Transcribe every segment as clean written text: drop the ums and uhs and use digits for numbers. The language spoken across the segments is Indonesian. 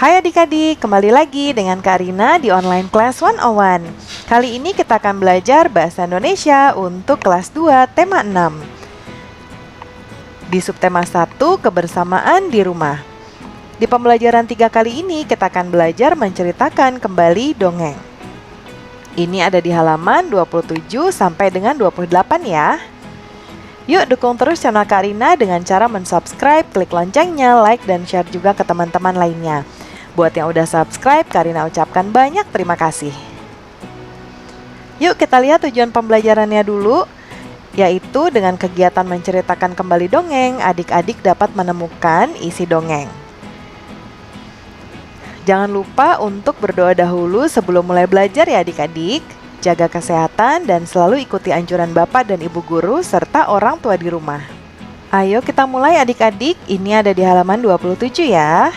Hai adik-adik, kembali lagi dengan Kak Rina di Online Class 101. Kali ini kita akan belajar Bahasa Indonesia untuk kelas 2, tema 6. Di subtema 1, kebersamaan di rumah. Di pembelajaran 3 kali ini, kita akan belajar menceritakan kembali dongeng. Ini ada di halaman 27 sampai dengan 28 ya. Yuk dukung terus channel Kak Rina dengan cara mensubscribe, klik loncengnya, like, dan share juga ke teman-teman lainnya. Buat yang udah subscribe, Kak Rina ucapkan banyak terima kasih. Yuk kita lihat tujuan pembelajarannya dulu, yaitu dengan kegiatan menceritakan kembali dongeng, adik-adik dapat menemukan isi dongeng. Jangan lupa untuk berdoa dahulu sebelum mulai belajar ya adik-adik. Jaga kesehatan dan selalu ikuti anjuran Bapak dan Ibu Guru serta orang tua di rumah. Ayo kita mulai adik-adik, ini ada di halaman 27 ya.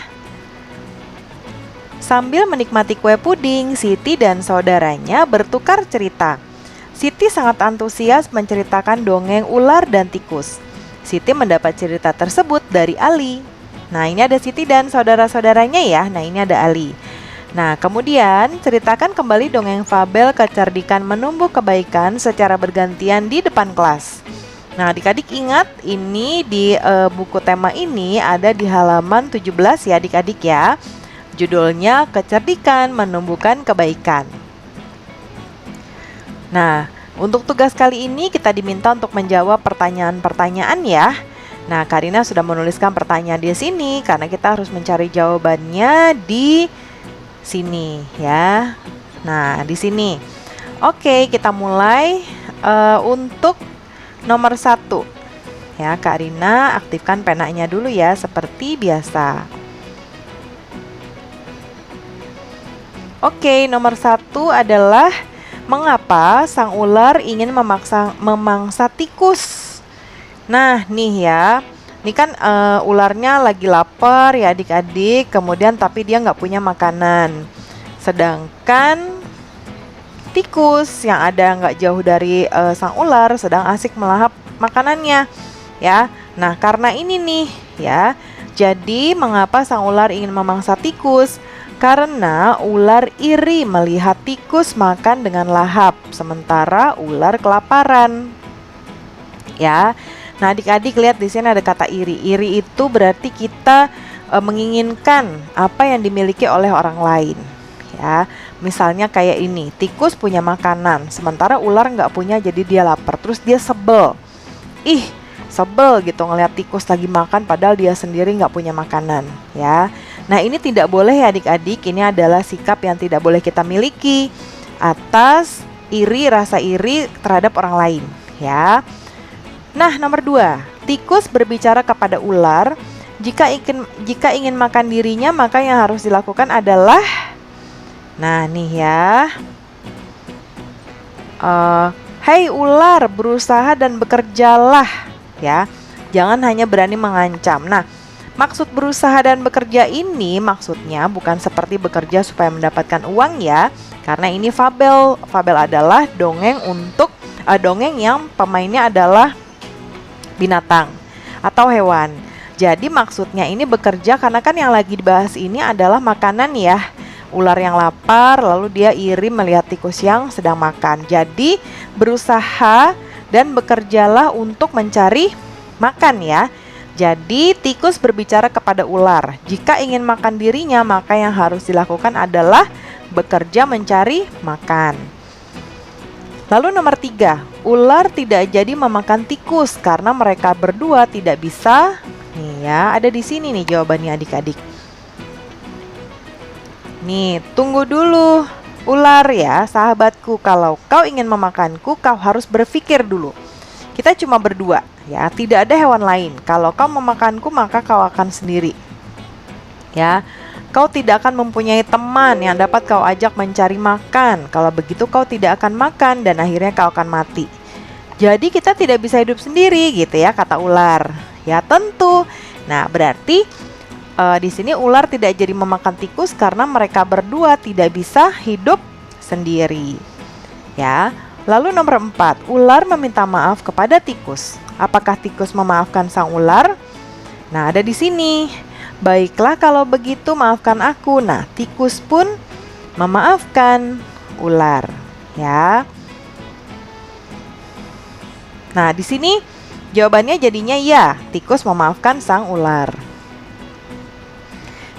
Sambil menikmati kue puding, Siti dan saudaranya bertukar cerita. Siti sangat antusias menceritakan dongeng ular dan tikus. Siti mendapat cerita tersebut dari Ali. Nah, ini ada Siti dan saudara-saudaranya ya. Nah, ini ada Ali. Nah, kemudian ceritakan kembali dongeng fabel kecerdikan menumbuh kebaikan secara bergantian di depan kelas. Nah, adik-adik ingat ini di buku tema ini ada di halaman 17 ya adik-adik ya. Judulnya Kecerdikan Menumbuhkan Kebaikan. Nah, untuk tugas kali ini kita diminta untuk menjawab pertanyaan-pertanyaan ya. Nah, Kak Rina sudah menuliskan pertanyaan di sini karena kita harus mencari jawabannya di sini ya. Nah, di sini. Oke, kita mulai untuk nomor 1. Ya, Kak Rina aktifkan penanya dulu ya seperti biasa. Oke, nomor 1 adalah mengapa sang ular ingin memangsa tikus? Nah, nih ya. Ini kan ularnya lagi lapar ya adik-adik, kemudian tapi dia nggak punya makanan. Sedangkan tikus yang ada nggak jauh dari sang ular sedang asik melahap makanannya ya. Nah, karena ini nih ya, jadi mengapa sang ular ingin memangsa tikus? Karena ular iri melihat tikus makan dengan lahap, sementara ular kelaparan ya. Nah, adik-adik lihat di sini ada kata iri. Iri itu berarti kita menginginkan apa yang dimiliki oleh orang lain. Ya, misalnya kayak ini, tikus punya makanan, sementara ular nggak punya, jadi dia lapar. Terus dia sebel. Sebel gitu ngeliat tikus lagi makan, padahal dia sendiri nggak punya makanan. Ya, nah ini tidak boleh ya adik-adik. Ini adalah sikap yang tidak boleh kita miliki atas rasa iri terhadap orang lain. Ya. Nah, nomor 2, tikus berbicara kepada ular, jika ingin makan dirinya, maka yang harus dilakukan adalah, nah nih ya, hei ular, berusaha dan bekerjalah, ya, jangan hanya berani mengancam. Nah, maksud berusaha dan bekerja ini maksudnya bukan seperti bekerja supaya mendapatkan uang ya, karena ini fabel. Fabel adalah dongeng dongeng yang pemainnya adalah binatang atau hewan. Jadi maksudnya ini bekerja karena kan yang lagi dibahas ini adalah makanan ya. Ular yang lapar lalu dia iri melihat tikus yang sedang makan. Jadi berusaha dan bekerjalah untuk mencari makan ya. Jadi tikus berbicara kepada ular, jika ingin makan dirinya maka yang harus dilakukan adalah bekerja mencari makan. Lalu nomor 3, ular tidak jadi memakan tikus karena mereka berdua tidak bisa. Nih ya, ada di sini nih jawabannya adik-adik. Nih, tunggu dulu ular ya, sahabatku. Kalau kau ingin memakanku, kau harus berpikir dulu. Kita cuma berdua ya, tidak ada hewan lain. Kalau kau memakanku, maka kau akan sendiri. Ya. Kau tidak akan mempunyai teman yang dapat kau ajak mencari makan. Kalau begitu kau tidak akan makan dan akhirnya kau akan mati. Jadi kita tidak bisa hidup sendiri gitu ya, kata ular. Ya tentu. Nah, berarti di sini ular tidak jadi memakan tikus karena mereka berdua tidak bisa hidup sendiri. Ya. Lalu nomor 4, ular meminta maaf kepada tikus. Apakah tikus memaafkan sang ular? Nah, ada di sini. Baiklah kalau begitu, maafkan aku. Nah, tikus pun memaafkan ular, ya. Nah, di sini jawabannya jadinya ya, tikus memaafkan sang ular.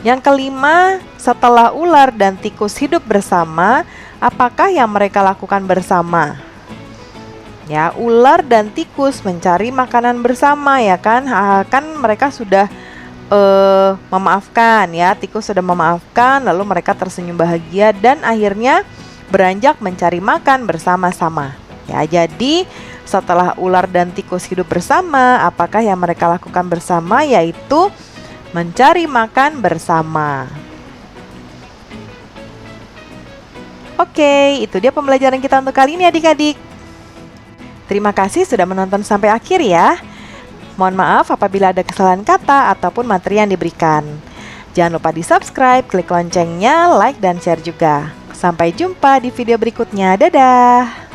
Yang kelima, setelah ular dan tikus hidup bersama, apakah yang mereka lakukan bersama? Ya, ular dan tikus mencari makanan bersama, ya kan? Kan mereka sudah memaafkan, ya. Tikus sudah memaafkan, lalu mereka tersenyum bahagia dan akhirnya beranjak mencari makan bersama-sama. Ya, jadi setelah ular dan tikus hidup bersama, apakah yang mereka lakukan bersama? Yaitu mencari makan bersama. Oke, itu dia pembelajaran kita untuk kali ini adik-adik. Terima kasih sudah menonton sampai akhir ya. Mohon maaf apabila ada kesalahan kata ataupun materi yang diberikan. Jangan lupa di-subscribe, klik loncengnya, like, dan share juga. Sampai jumpa di video berikutnya. Dadah!